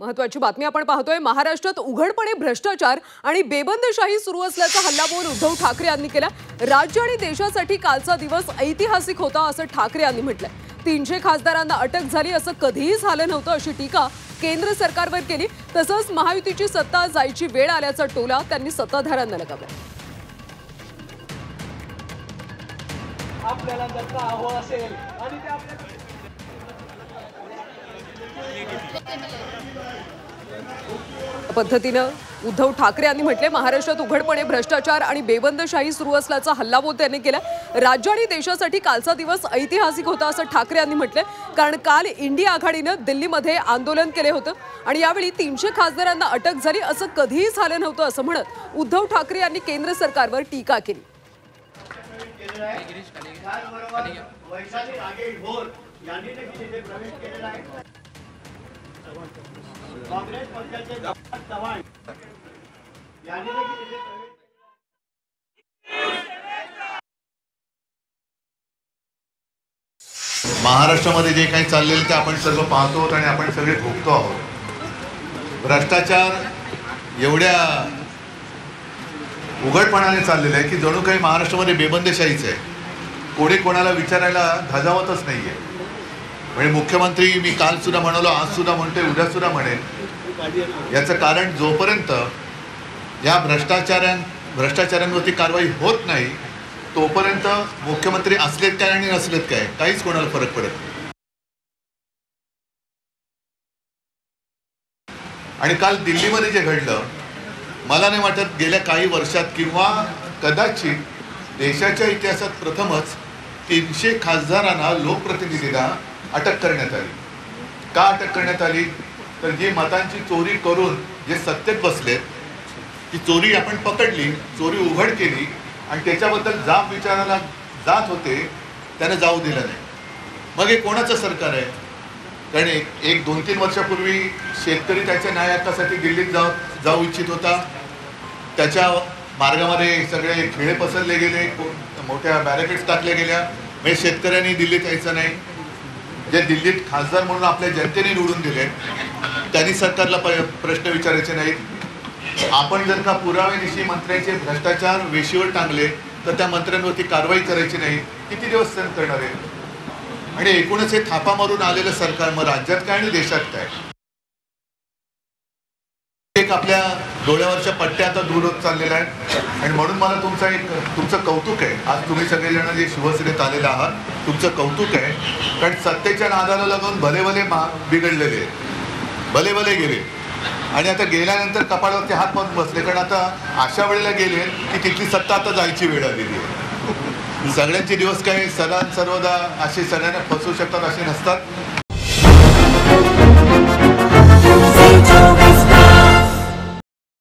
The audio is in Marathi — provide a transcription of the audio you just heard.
महत्त्वाची बातमी आपण पाहतोय। महाराष्ट्रात उघडपणे भ्रष्टाचार आणि बेबंदशाही सुरू असल्याचा हल्लाबोल उद्धव ठाकरे यांनी केला। राज्य आणि देशासाठी कालचा दिवस ऐतिहासिक होता असं ठाकरे यांनी म्हटलंय। 300 खासदारांना अटक झाली असं कधीही झालं नव्हतं अशी टीका केंद्र सरकारवर केली। तसंच महायुतीची सत्ता जायची वेळ आल्याचा टोला त्यांनी सत्ताधाऱ्यांना लगावला। आपल्याला जर का हवं असेल आणि ते आपल्या पद्धतीनं उद्धव ठाकरे यांनी म्हटले महाराष्ट्रात उघडपणे भ्रष्टाचार आणि बेबंदशाही सुरू असल्याचा हल्लाबोल त्यांनी केला। राज्य आणि देशासाठी कालचा दिवस ऐतिहासिक होता असं ठाकरे यांनी म्हटले। कारण काल इंडिया आघाडीनं दिल्लीमध्ये आंदोलन केले होतं आणि यावेळी 300 खासदारांना अटक झाली असं कधीही झालं नव्हतं असं म्हणत उद्धव ठाकरे यांनी केंद्र सरकारवर टीका केली। महाराष्ट्रामध्ये जे काही चाललेलं ते आपण सर्व पाहतो आहोत आणि आपण सगळे भोगतो आहोत। भ्रष्टाचार एवढ्या उघडपणाने चाललेला आहे की जणू काही महाराष्ट्रामध्ये बेबंदशाहीच आहे। कोणी कोणाला विचारायला धजावतच नाहीये। म्हणजे मुख्यमंत्री मी काल सुद्धा म्हणालो, आज सुद्धा म्हणतोय, उद्या सुद्धा म्हणेन। याचं कारण जोपर्यंत या भ्रष्टाचारांवरती कारवाई होत नाही तोपर्यंत मुख्यमंत्री असलेत काय आणि नसलेत काय काहीच कोणाला फरक पडत नाही। आणि काल दिल्लीमध्ये जे घडलं मला नाही वाटत गेल्या काही वर्षात किंवा कदाचित देशाच्या इतिहासात प्रथमच 300 खासदारांना लोकप्रतिनिधींना अटक करण्यात आली। का अटक करण्यात आली तर जी मतांची चोरी करून जे सत्तेत बसलेत ती चोरी आपण पकडली, चोरी उघड केली आणि त्याच्याबद्दल जाब विचारायला जात होते त्याने जाऊ दिलं नाही। मग हे कोणाचं सरकार आहे? कारण एक 2-3 वर्षापूर्वी शेतकरी त्याच्या न्याय हक्कासाठी दिल्लीत जाऊ इच्छित होता। त्याच्या मार्गामध्ये सगळे खिळे पसरले गेले, मोठ्या बॅरिकेड्स टाकल्या गेल्या। म्हणजे शेतकऱ्यांनी दिल्लीत यायचं नाही। जे दिल्लीत खासदार म्हणून आपल्या जनतेने निवडून दिले त्यांनी सरकारला प्रश्न विचारायचे नाहीत। आपण जर का पुराव्यानिशी मंत्र्यांचे भ्रष्टाचार वेशीवर टांगले तर त्या मंत्र्यांवरती कारवाई करायची नाही, किती दिवस सहन करणार आहे? आणि एकूणच हे थापा मारून आलेलं सरकार मग राज्यात काय आणि देशात काय? एक आपल्या डोळ्यावरच्या पट्ट्या आता दूर होत चाललेला आहे। आणि म्हणून मला तुमचं कौतुक आहे। आज तुम्ही सगळेजण जे शिवसेनेत आलेले आहात तुमचं कौतुक आहे। कारण सत्तेच्या नादाला लागून भले भले बिघडलेले, भले भले गेले आणि आता गेल्यानंतर कपाळावरती हात मारून बसले। कारण आता अशा वेळेला गेले की तिथली सत्ता आता जायची वेळ आलेली आहे। सगळ्यांचे दिवस काही सर्वदा असे सगळ्यांना फसवू शकतात असे नसतात।